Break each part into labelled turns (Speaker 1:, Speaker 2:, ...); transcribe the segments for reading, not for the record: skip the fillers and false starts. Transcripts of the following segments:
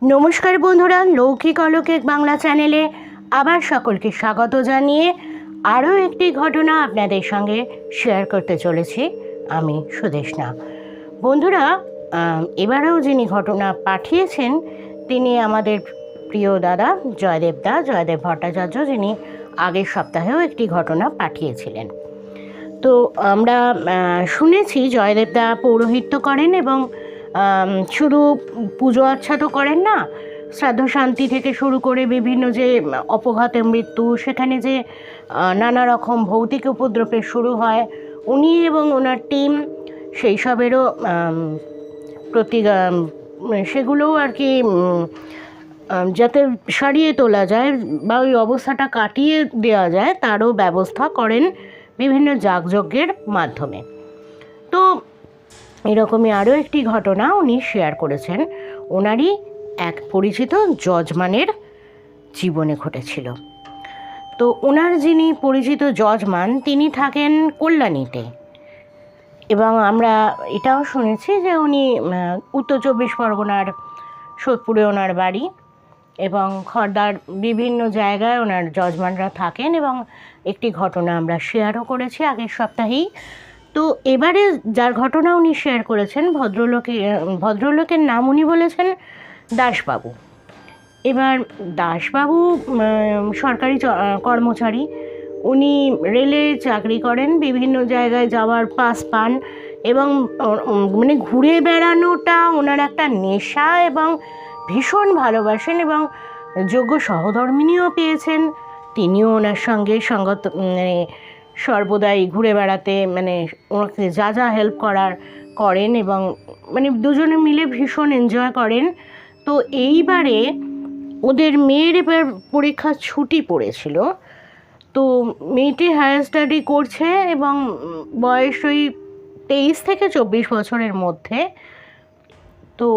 Speaker 1: নমস্কার বন্ধুরা, লৌকিক অলৌকিক বাংলা চ্যানেলে আবার সকলকে স্বাগত জানিয়ে আরও একটি ঘটনা আপনাদের সঙ্গে শেয়ার করতে চলেছি আমি সুদেষ্ণা। বন্ধুরা, এবারেও যিনি ঘটনা পাঠিয়েছেন তিনি আমাদের প্রিয় দাদা জয়দেব ভট্টাচার্য, যিনি আগের সপ্তাহেও একটি ঘটনা পাঠিয়েছিলেন। তো আমরা শুনেছি জয়দেবদা পৌরোহিত্য করেন এবং শুধু পুজো আচ্ছা তো করেন না, শ্রাদ্ধ শান্তি থেকে শুরু করে বিভিন্ন যে অপঘাতে মৃত্যু, সেখানে যে নানা রকম ভৌতিক উপদ্রবের শুরু হয়, উনি এবং ওনার টিম সেই সবেরও সেগুলোও আর কি যাতে সারিয়ে তোলা যায় বা ওই অবস্থাটা কাটিয়ে দেওয়া যায় তারও ব্যবস্থা করেন বিভিন্ন যাগযজ্ঞের মাধ্যমে। তো এরকমই আরও একটি ঘটনা উনি শেয়ার করেছেন। ওনারই এক পরিচিত যজমানের জীবনে ঘটেছিল। তো ওনার যিনি পরিচিত যজমান তিনি থাকেন কল্যাণীতে, এবং আমরা এটাও শুনেছি যে উনি উত্তর 24 পরগনার সোদপুরে ওনার বাড়ি, এবং খড়দার বিভিন্ন জায়গায় ওনার যজমানরা থাকেন, এবং একটি ঘটনা আমরা শেয়ারও করেছি আগের সপ্তাহেই। তো এবারে যার ঘটনা উনি শেয়ার করেছেন, ভদ্রলোকের নাম উনি বলেছেন দাসবাবু। এবার দাসবাবু সরকারি কর্মচারী, উনি রেলে চাকরি করেন, বিভিন্ন জায়গায় যাওয়ার পাস পান, এবং মানে ঘুরে বেড়ানোটা ওনার একটা নেশা, এবং ভীষণ ভালোবাসেন, এবং যোগ্য সহধর্মিণীও পেয়েছেন। তিনিও ওনার সঙ্গে সঙ্গত মানে সর্বদাই ঘুরে বেড়াতে মানে ওনাকে যা যা হেল্প করেন, এবং মানে দুজনে মিলে ভীষণ এনজয় করেন। তো এইবারে ওদের মেয়ের এবার পরীক্ষার ছুটি পড়েছিল। তো মেয়েটি হায়ার স্টাডি করছে এবং বয়স ওই 23 থেকে 24 বছরের মধ্যে। তো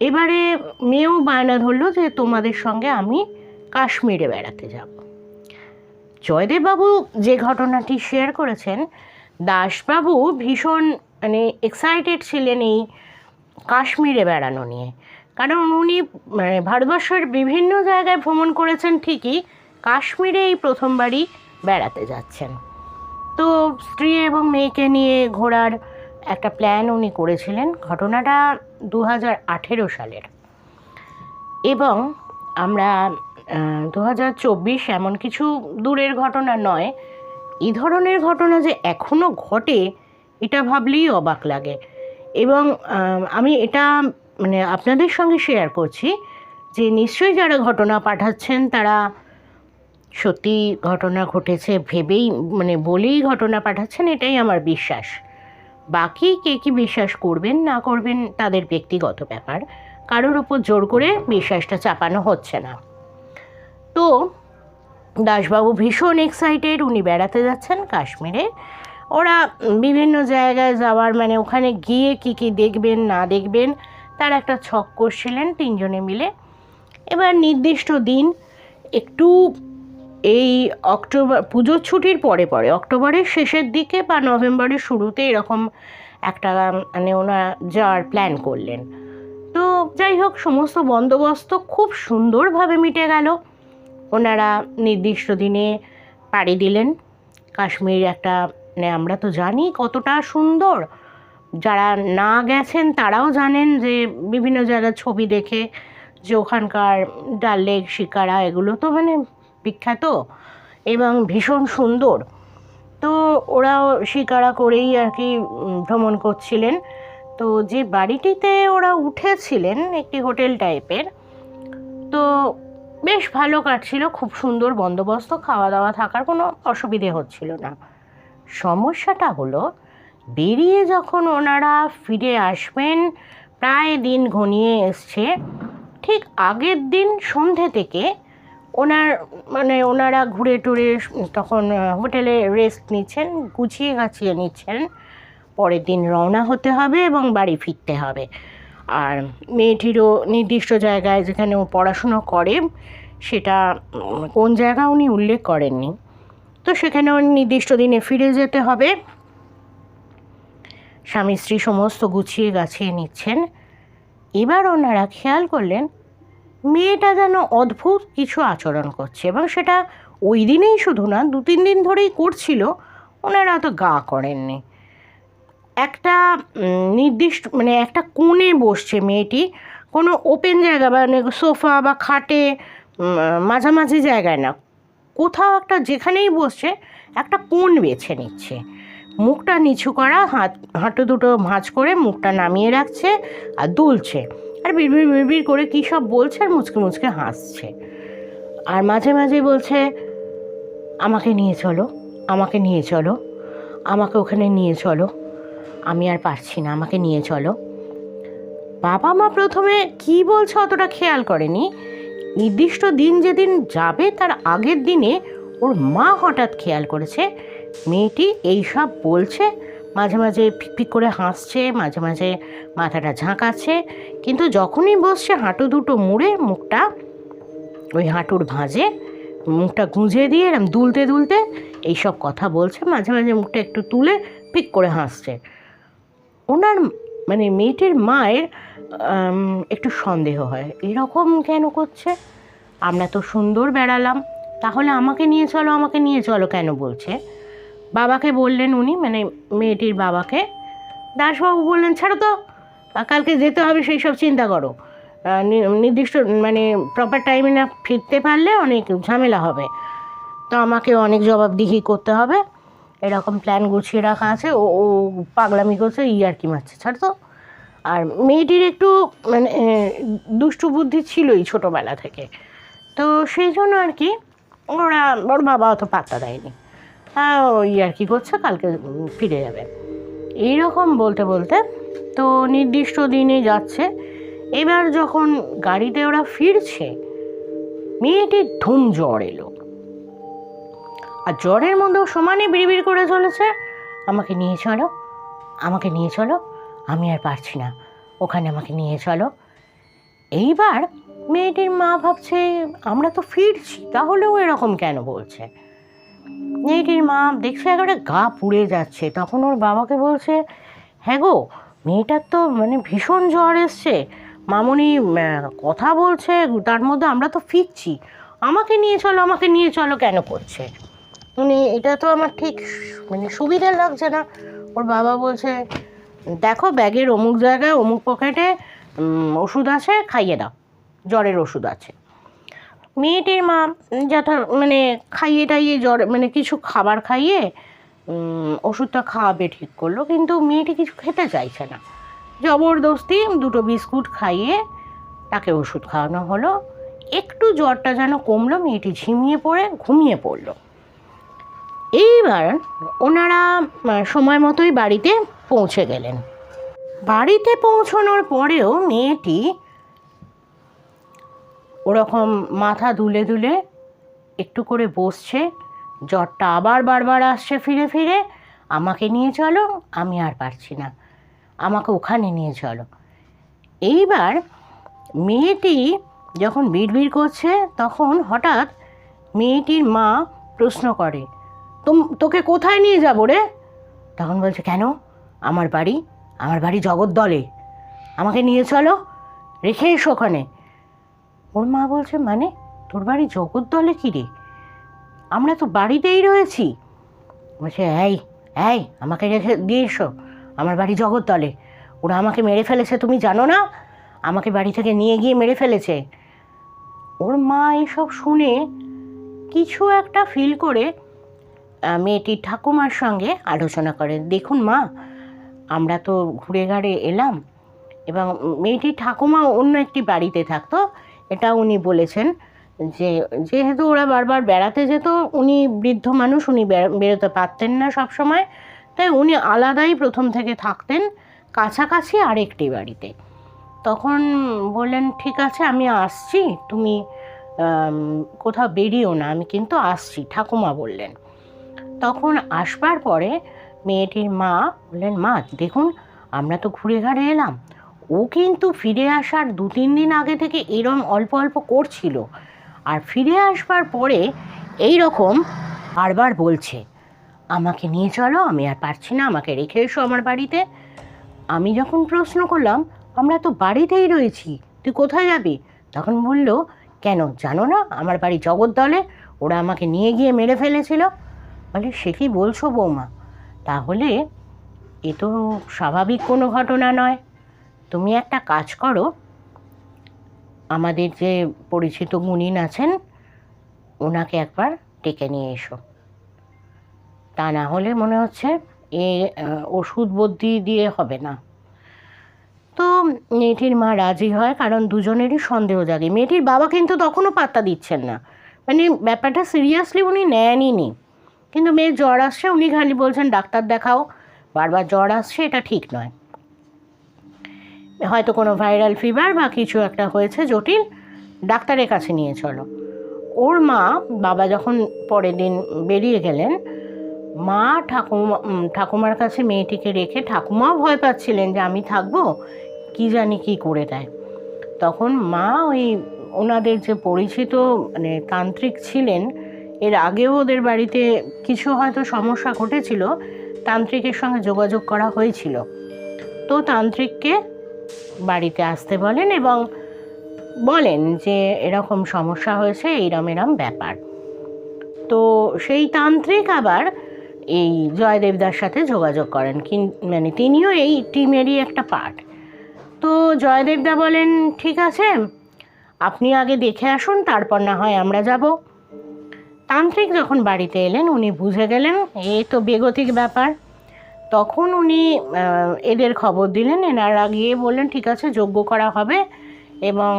Speaker 1: এবারে মেয়েও বায়না ধরলো যে তোমাদের সঙ্গে আমি কাশ্মীরে বেড়াতে যাব। জয়দেববাবু যে ঘটনাটি শেয়ার করেছেন, দাসবাবু ভীষণ মানে এক্সাইটেড ছিলেন এই কাশ্মীরে বেড়ানো নিয়ে, কারণ উনি মানে ভারতবর্ষের বিভিন্ন জায়গায় ভ্রমণ করেছেন ঠিকই, কাশ্মীরে এই প্রথমবারই বেড়াতে যাচ্ছেন। তো স্ত্রী এবং মেয়েকে নিয়ে ঘোরার একটা প্ল্যান উনি করেছিলেন। ঘটনাটা 2018 সালের, এবং আমরা 2024 এমন কিছু দূরের ঘটনা নয়। এই ধরনের ঘটনা যে এখনও ঘটে এটা ভাবলেই অবাক লাগে, এবং আমি এটা মানে আপনাদের সঙ্গে শেয়ার করছি যে নিশ্চয়ই যারা ঘটনা পাঠাচ্ছেন তারা সত্যি ঘটনা ঘটেছে ভেবেই মানে বলেই ঘটনা পাঠাচ্ছেন, এটাই আমার বিশ্বাস। বাকি কে কী বিশ্বাস করবেন না করবেন তাদের ব্যক্তিগত ব্যাপার, কারোর ওপর জোর করে বিশ্বাসটা চাপানো হচ্ছে না। তো দাসবাবু ভীষণ এক্সাইটেড, উনি বেড়াতে যাচ্ছেন কাশ্মীরে। ওরা বিভিন্ন জায়গায় যাওয়ার মানে ওখানে গিয়ে কী কী দেখবেন না দেখবেন তার একটা ছক করছিলেন তিনজনে মিলে। এবার নির্দিষ্ট দিন একটু এই অক্টোবর পুজোর ছুটির পরে অক্টোবরের শেষের দিকে বা নভেম্বরের শুরুতে এরকম একটা মানে ওনারা যাওয়ার প্ল্যান করলেন। তো যাই হোক, সমস্ত বন্দোবস্ত খুব সুন্দরভাবে মিটে গেল। ওনারা নির্দিষ্ট দিনে পাড়ি দিলেন কাশ্মীর। একটা মানে আমরা তো জানি কতটা সুন্দর, যারা না গেছেন তারাও জানেন যে বিভিন্ন জায়গার ছবি দেখে যে ওখানকার ডাল লেক, শিকারা এগুলো তো মানে বিখ্যাত এবং ভীষণ সুন্দর। তো ওরাও শিকারা করেই আর কি ভ্রমণ করছিলেন। তো যে বাড়িটিতে ওরা উঠেছিলেন একটি হোটেল টাইপের, তো বেশ ভালো কাটছিল, খুব সুন্দর বন্দোবস্ত, খাওয়া দাওয়া থাকার কোনো অসুবিধে হচ্ছিল না। সমস্যাটা হলো বেরিয়ে যখন ওনারা ফিরে আসবেন, প্রায় দিন ঘনিয়ে এসছে, ঠিক আগের দিন সন্ধে থেকে ওনারা ঘুরে টুরে তখন হোটেলে রেস্ট নিচ্ছেন, গুছিয়ে গাছিয়ে নিচ্ছেন। পরের দিন রওনা হতে হবে এবং বাড়ি ফিরতে হবে। আর মেয়েটিরও নির্দিষ্ট জায়গায় যেখানে ও পড়াশুনো করে, সেটা কোন জায়গা উনি উল্লেখ করেননি, তো সেখানে নির্দিষ্ট দিনে ফিরে যেতে হবে। স্বামী স্ত্রী সমস্ত গুছিয়ে গাছিয়ে নিচ্ছেন। এবার ওনারা খেয়াল করলেন মেয়েটা যেন অদ্ভুত কিছু আচরণ করছে, এবং সেটা ওই দিনেই শুধু না, 2-3 দিন ধরেই করছিল। ওনারা অত গা করেননি। একটা নির্দিষ্ট মানে একটা কোণে বসছে মেয়েটি, কোনো ওপেন জায়গা মানে সোফা বা খাটে মাঝামাঝি জায়গায় না, কোথাও একটা যেখানেই বসছে একটা কোণ বেছে নিচ্ছে। মুখটা নিচু করা, হাঁটু দুটো ভাঁজ করে মুখটা নামিয়ে রাখছে আর দুলছে, আর বিড়বিড় বিড়বিড় করে কী সব বলছে আর মুচকে মুচকে হাসছে। আর মাঝে মাঝে বলছে, আমাকে নিয়ে চলো, আমাকে নিয়ে চলো, আমাকে ওখানে নিয়ে চলো, আমি আর পারছি না, আমাকে নিয়ে চলো। বাবা মা প্রথমে কি বলছে অতটা খেয়াল করেনি। নির্দিষ্ট দিন যেদিন যাবে তার আগের দিনে ওর মা হঠাৎ খেয়াল করেছে মেয়েটি এইসব বলছে, মাঝে মাঝে ফিকফিক করে হাসছে, মাঝে মাঝে মাথাটা ঝাঁকাচ্ছে, কিন্তু যখনই বসছে হাঁটু দুটো মুড়ে মুখটা ওই হাঁটুর ভাঁজে মুখটা গুঁজে দিয়ে এরম দুলতে দুলতে এইসব কথা বলছে, মাঝে মাঝে মুখটা একটু তুলে ফিক করে হাসছে। ওনার মানে মেয়েটির মায়ের একটু সন্দেহ হয়, এরকম কেন করছে, আমরা তো সুন্দর বেড়ালাম, তাহলে আমাকে নিয়ে চলো, আমাকে নিয়ে চলো কেন বলছে। বাবাকে বললেন উনি, মানে মেয়েটির বাবাকে। দাসবাবু বললেন, ছাড়ো তো, কালকে যেতে হবে সেই সব চিন্তা করো, নির্দিষ্ট মানে প্রপার টাইমে না ফিরতে পারলে অনেক ঝামেলা হবে, তো আমাকে অনেক জবাবদিহি করতে হবে, এরকম প্ল্যান গুছিয়ে রাখা আছে। ও ও পাগলামি করছে, ইয়ার্কি মারছে, ছাড় তো। আর মেয়েটির একটু মানে দুষ্টু বুদ্ধি ছিলই ছোটোবেলা থেকে, তো সেই জন্য আর কি ওর বাবা অত পাত্তা দেয়নি। হ্যাঁ, ও ইয়ার্কি করছে, কালকে ফিরে যাবে, এইরকম বলতে বলতে তো নির্দিষ্ট দিনে যাচ্ছে। এবার যখন গাড়িতে ওরা ফিরছে, মেয়েটির ধুম জ্বর এলো, আর জ্বরের মধ্যেও সমানে বিড়বিড় করে চলেছে, আমাকে নিয়ে চলো, আমাকে নিয়ে চলো, আমি আর পারছি না, ওখানে আমাকে নিয়ে চলো। এইবার মেয়েটির মা ভাবছে, আমরা তো ফিরছি, তাহলেও এরকম কেন বলছে। মেয়েটির মা দেখছে একেবারে গা পুড়ে যাচ্ছে, তখন ওর বাবাকে বলছে, হ্যাঁ গো, মেয়েটার তো মানে ভীষণ জ্বর এসছে, মামনি কথা বলছে, তার মধ্যে আমরা তো ফিরছি, আমাকে নিয়ে চলো, আমাকে নিয়ে চলো কেন করছে, মানে এটা তো আমার ঠিক মানে সুবিধা লাগছে না। ওর বাবা বলছে, দেখো ব্যাগের অমুক জায়গায় অমুক পকেটে ওষুধ আছে, খাইয়ে দাও, জ্বরের ওষুধ আছে। মেয়েটির মা যথা মানে খাইয়ে টাইয়ে জ্বর মানে কিছু খাবার খাইয়ে ওষুধটা খাওয়াবে ঠিক করলো, কিন্তু মেয়েটি কিছু খেতে চাইছে না। জবরদস্তি 2টো বিস্কুট খাইয়ে তাকে ওষুধ খাওয়ানো হলো। একটু জ্বরটা যেন কমলো, মেয়েটি ঝিমিয়ে পড়ে ঘুমিয়ে পড়লো। এইবার ওনারা সময় মতোই বাড়িতে পৌঁছে গেলেন। বাড়িতে পৌঁছানোর পরেও মেয়েটি ওরকম মাথা দুলে দুলে একটু করে বসছে, জ্বরটা আবার বারবার আসছে ফিরে ফিরে, আমাকে নিয়ে চলো, আমি আর পারছি না, আমাকে ওখানে নিয়ে চলো। এইবার মেয়েটি যখন বিড়বিড় করছে, তখন হঠাৎ মেয়েটির মা প্রশ্ন করে, তোকে কোথায় নিয়ে যাবো রে? তখন বলছে, কেন, আমার বাড়ি জগদ্দলে, আমাকে নিয়ে চলো, রেখে এসো ওখানে। ওর মা বলছে, মানে তোর বাড়ি জগদ্দলে কী রে, আমরা তো বাড়িতেই রয়েছি। বলছে, এই আমাকে রেখে দিয়ে এসো, আমার বাড়ি জগদ্দলে, ওরা আমাকে মেরে ফেলেছে, তুমি জানো না, আমাকে বাড়ি থেকে নিয়ে গিয়ে মেরে ফেলেছে। ওর মা এইসব শুনে কিছু একটা ফিল করে মেয়েটির ঠাকুমার সঙ্গে আলোচনা করে, দেখুন মা, আমরা তো ঘুরে ঘাড়ে এলাম, এবং মেয়েটির ঠাকুমা অন্য একটি বাড়িতে থাকতো, এটা উনি বলেছেন, যে যেহেতু ওরা বারবার বেড়াতে যেত, উনি বৃদ্ধ মানুষ, উনি বেরোতে পারতেন না সব সময়, তাই উনি আলাদাই প্রথম থেকে থাকতেন কাছাকাছি আরেকটি বাড়িতে। তখন বললেন, ঠিক আছে আমি আসছি, তুমি কোথাও বেরিও না, আমি কিন্তু আসছি, ঠাকুমা বললেন। তখন আসবার পরে মেয়েটির মা বললেন, মা দেখুন, আমরা তো ঘুরে ঘাড়ে এলাম, ও কিন্তু ফিরে আসার 2-3 দিন আগে থেকে এরম অল্প অল্প করছিল, আর ফিরে আসবার পরে এই রকম বারবার বলছে, আমাকে নিয়ে চলো, আমি আর পারছি না, আমাকে রেখে এসো আমার বাড়িতে। আমি যখন প্রশ্ন করলাম, আমরা তো বাড়িতেই রয়েছি, তুই কোথায় যাবি, তখন বলল, কেন জানো না আমার বাড়ি জগদ্দলে, ওরা আমাকে নিয়ে গিয়ে মেরে ফেলেছিল। বলে, সে কি বলছো বৌমা? তাহলে এ তো স্বাভাবিক কোনো ঘটনা নয়। তুমি একটা কাজ করো, আমাদের যে পরিচিত মুনিন আছেন ওনাকে একবার ডেকে নিয়ে এসো। তা না হলে মনে হচ্ছে এ ওষুধ বুদ্ধি দিয়ে হবে না। তো মেয়েটির মা রাজি হয়, কারণ দুজনেরই সন্দেহ জাগে। মেয়েটির বাবা কিন্তু তখনও পাত্তা দিচ্ছেন না, মানে ব্যাপারটা সিরিয়াসলি উনি নেনই। কিন্তু মেয়ের জ্বর আসছে, উনি খালি বলছেন ডাক্তার দেখাও, বারবার জ্বর আসছে, এটা ঠিক নয়, হয়তো কোনো ভাইরাল ফিভার বা কিছু একটা হয়েছে জটিল, ডাক্তারের কাছে নিয়ে চলো। ওর মা, বাবা যখন পরের দিন বেরিয়ে গেলেন, মা ঠাকুমার কাছে মেয়েটিকে রেখে, ঠাকুমাও ভয় পাচ্ছিলেন যে আমি থাকবো, কি জানি কি করে দেয়। তখন মা ওই ওনাদের যে পরিচিত মানে তান্ত্রিক ছিলেন, এর আগেও ওদের বাড়িতে কিছু হয়তো সমস্যা ঘটেছিল, তান্ত্রিকের সঙ্গে যোগাযোগ করা হয়েছিল। তো তান্ত্রিককে বাড়িতে আসতে বলেন এবং বলেন যে এরকম সমস্যা হয়েছে, এইরম এরম ব্যাপার। তো সেই তান্ত্রিক আবার এই জয়দেবদার সাথে যোগাযোগ করেন, মানে তিনিও এই টিমেরই একটা পার্ট। তো জয়দেবদা বলেন, ঠিক আছে, আপনি আগে দেখে আসুন, তারপর না হয় আমরা যাব। তান্ত্রিক যখন বাড়িতে এলেন, উনি বুঝে গেলেন এ তো বেগতিক ব্যাপার। তখন উনি এদের খবর দিলেন, এনারা গিয়ে বললেন ঠিক আছে, যজ্ঞ করা হবে এবং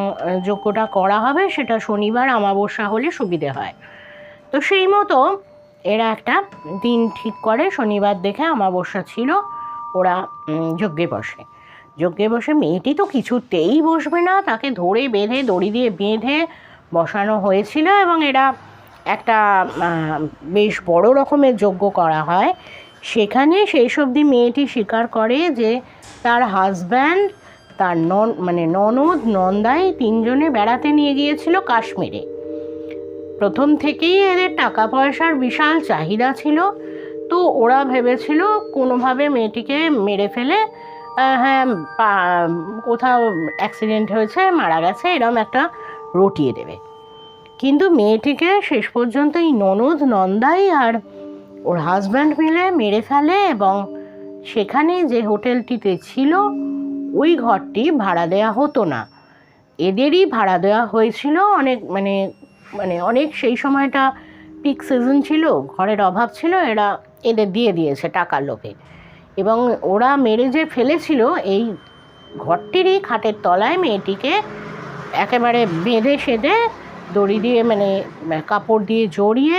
Speaker 1: যজ্ঞটা করা হবে সেটা শনিবার অমাবস্যা হলে সুবিধে হয়। তো সেই মতো এরা একটা দিন ঠিক করে, শনিবার দেখে, অমাবস্যা ছিল, ওরা যজ্ঞে বসে মেয়েটি তো কিছুতেই বসবে না, তাকে ধরে বেঁধে, দড়ি দিয়ে বেঁধে বসানো হয়েছিল এবং এরা একটা বেশ বড় রকমের যজ্ঞ করা হয়। সেখানে সেই সবদি মেয়েটি স্বীকার করে যে তার হাজব্যান্ড, তার ননদ, নন্দাই তিনজনে বেড়াতে নিয়ে গিয়েছিল কাশ্মীরে। প্রথম থেকেই এদের টাকা পয়সার বিশাল চাহিদা ছিল। তো ওরা ভেবেছিল কোনোভাবে মেয়েটিকে মেরে ফেলে, হ্যাঁ কোথাও অ্যাক্সিডেন্ট হয়েছে, মারা গেছে, এরকম একটা রটিয়ে দেবে। কিন্তু মেয়েটিকে শেষ পর্যন্ত এই ননদ, নন্দাই আর ওর হাজব্যান্ড মিলে মেরে ফেলে এবং সেখানে যে হোটেলটিতে ছিল ওই ঘরটি ভাড়া দেওয়া হতো না, এদেরই ভাড়া দেওয়া হয়েছিল। অনেক সেই সময়টা পিক সিজন ছিল, ঘরের অভাব ছিল, এদের দিয়ে দিয়েছে টাকার লোভে। এবং ওরা মেরে যে ফেলেছিল এই ঘরটিরই খাটের তলায় মেয়েটিকে একেবারে বেঁধে সেধে দড়ি দিয়ে, কাপড় দিয়ে জড়িয়ে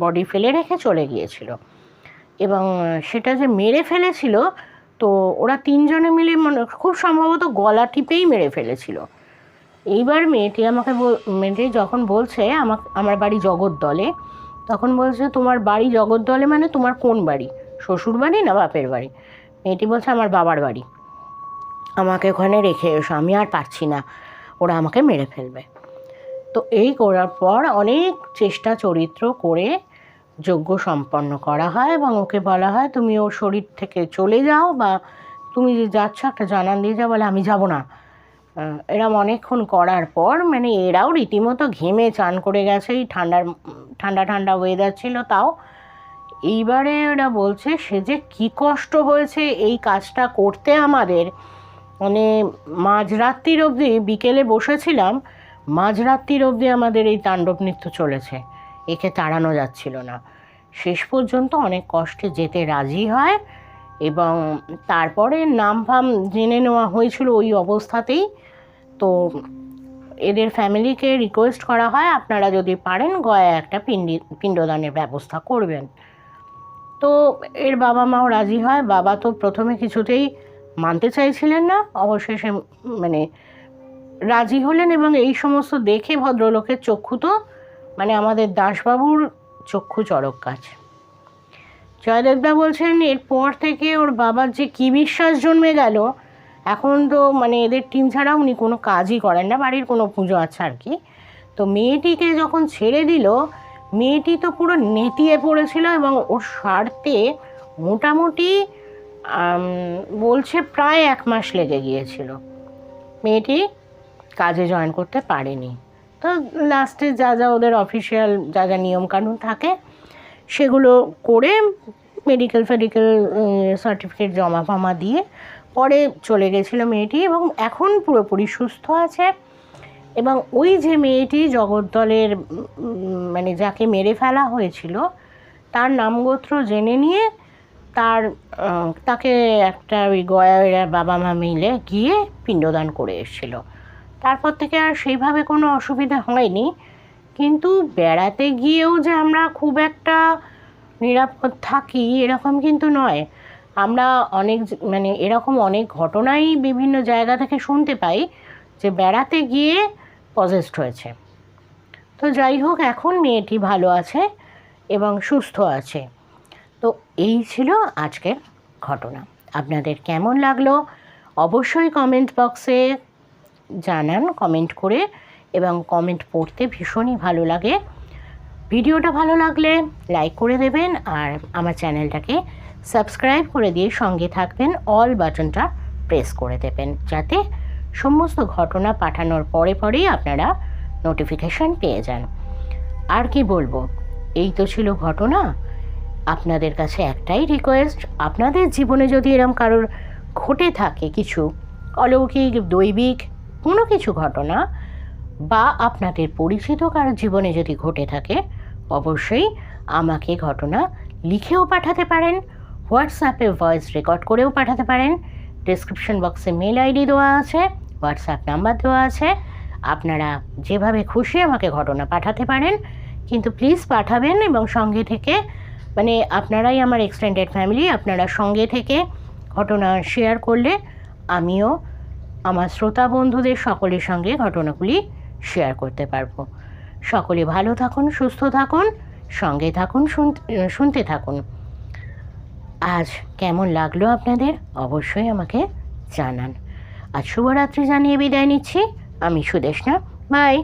Speaker 1: বডি ফেলে রেখে চলে গিয়েছিল। এবং সেটা যে মেরে ফেলেছিল, তো ওরা তিনজনে মিলে খুব সম্ভবত গলা টিপেই মেরে ফেলেছিল। এইবার মেয়েটি যখন বলছে আমার বাড়ি জগদ্দলে, তখন বলছে তোমার বাড়ি জগদ্দলে মানে তোমার কোন বাড়ি, শ্বশুর বাড়ি না বাপের বাড়ি? মেয়েটি বলছে আমার বাবার বাড়ি, আমাকে ওখানে রেখে এসো, আমি আর পারছি না, ওরা আমাকে মেরে ফেলবে। তো এই করার পর অনেক চেষ্টা চরিত্র করে যজ্ঞ সম্পন্ন করা হয় এবং ওকে বলা হয় তুমি ওর শরীর থেকে চলে যাও, বা তুমি যে যাচ্ছ একটা জানান দিয়ে যাও। বলে আমি যাব না। এরম অনেকক্ষণ করার পর এরাও রীতিমতো ঘেমে চান করে গেছে, এই ঠান্ডা ওয়েদার ছিল তাও। এইবারে ওরা বলছে সে যে কী কষ্ট হয়েছে এই কাজটা করতে আমাদের, মাঝরাত্রির অবধি, বিকেলে বসেছিলাম, মাঝরাত্রির অবধি আমাদের এই তাণ্ডব নৃত্য চলেছে, একে তাড়ানো যাচ্ছিল না। শেষ পর্যন্ত অনেক কষ্টে যেতে রাজি হয় এবং তারপরে নাম ফাম জেনে নেওয়া হয়েছিল ওই অবস্থাতেই। তো এদের ফ্যামিলিকে রিকোয়েস্ট করা হয় আপনারা যদি পারেন গয়া একটা পিণ্ডদানের ব্যবস্থা করবেন। তো এর বাবা মাও রাজি হয়। বাবা তো প্রথমে কিছুতেই মানতে চাইছিলেন না, অবশেষে রাজি হলেন এবং এই সমস্ত দেখে ভদ্রলোকের চক্ষু তো আমাদের দাসবাবুর চক্ষু চড়ক গাছ। জয়দেবদা বলছেন এরপর থেকে ওর বাবার যে কী বিশ্বাস জন্মে গেল, এখন তো এদের টিম ছাড়া উনি কোনো কাজই করেন না, বাড়ির কোনো পুজো আছে আর কি। তো মেয়েটিকে যখন ছেড়ে দিল, মেয়েটি তো পুরো নেতিয়ে পড়েছিল এবং ওর স্বার্থে মোটামুটি বলছে প্রায় 1 মাস লেগে গিয়েছিল। মেয়েটি কাজে জয়েন করতে পারেনি। তো লাস্টে যা যা ওদের অফিসিয়াল যা যা নিয়মকানুন থাকে সেগুলো করে মেডিকেল সার্টিফিকেট জমা ফমা দিয়ে পরে চলে গেছিলো মেয়েটি, এবং এখন পুরোপুরি সুস্থ আছে। এবং ওই যে মেয়েটি জগদ্দলের মানে যাকে মেরে ফেলা হয়েছিল তার নামগোত্র জেনে নিয়ে তাকে একটা ওই গয়ার বাবা মা মিলে গিয়ে পিণ্ডদান করে এসেছিলো। তারপর থেকে আর সেইভাবে কোনো অসুবিধা হয়নি। কিন্তু বেড়াতে গিয়েও যে আমরা খুব একটা নিরাপদ থাকি এরকম কিন্তু নয়। আমরা মানে এরকম অনেক ঘটনাই বিভিন্ন জায়গা থেকে শুনতে পাই যে বেড়াতে গিয়ে পজেসড হয়েছে। তো যাই হোক, এখন মেয়েটি ভালো আছে এবং সুস্থ আছে। তো এই ছিল আজকের ঘটনা। আপনাদের কেমন লাগলো অবশ্যই কমেন্ট বক্সে জানান, কমেন্ট করে। এবং কমেন্ট পড়তে ভীষণই ভালো লাগে। ভিডিওটা ভালো লাগলে লাইক করে দেবেন, আর আমার চ্যানেলটাকে সাবস্ক্রাইব করে দিয়ে সঙ্গে থাকবেন, অল বাটনটা প্রেস করে দেবেন, যাতে সমস্ত ঘটনা পাঠানোর পরেই আপনারা নোটিফিকেশান পেয়ে যান। আর কি বলবো, এই তো ছিল ঘটনা। আপনাদের কাছে একটাই রিকোয়েস্ট, আপনাদের জীবনে যদি এরম কারোর ঘটে থাকে কিছু অলৌকিক দৈবিক কোনো কিছু ঘটনা, বা আপনাদের পরিচিত কারোর জীবনে যদি ঘটে থাকে, অবশ্যই আমাকে ঘটনা লিখেও পাঠাতে পারেন, হোয়াটসঅ্যাপে ভয়েস রেকর্ড করেও পাঠাতে পারেন। ডেসক্রিপশন বক্সে মেল আইডি দেওয়া আছে, হোয়াটসঅ্যাপ নাম্বার দেওয়া আছে। আপনারা যেভাবে খুশি আমাকে ঘটনা পাঠাতে পারেন, কিন্তু প্লিজ পাঠাবেন এবং সঙ্গে থেকে, মানে আপনারাই আমার এক্সটেন্ডেড ফ্যামিলি, আপনারা সঙ্গে থেকে ঘটনা শেয়ার করলে আমিও আমার শ্রোতা বন্ধুদের সকলের সঙ্গে ঘটনাগুলি শেয়ার করতে পারবো। সকলে ভালো থাকুন, সুস্থ থাকুন, সঙ্গে থাকুন, শুনতে থাকুন। আজ কেমন লাগলো আপনাদের অবশ্যই আমাকে জানান। আজ শুভরাত্রি জানিয়ে বিদায় নিচ্ছি। আমি সুদেষ্ণা। বাই।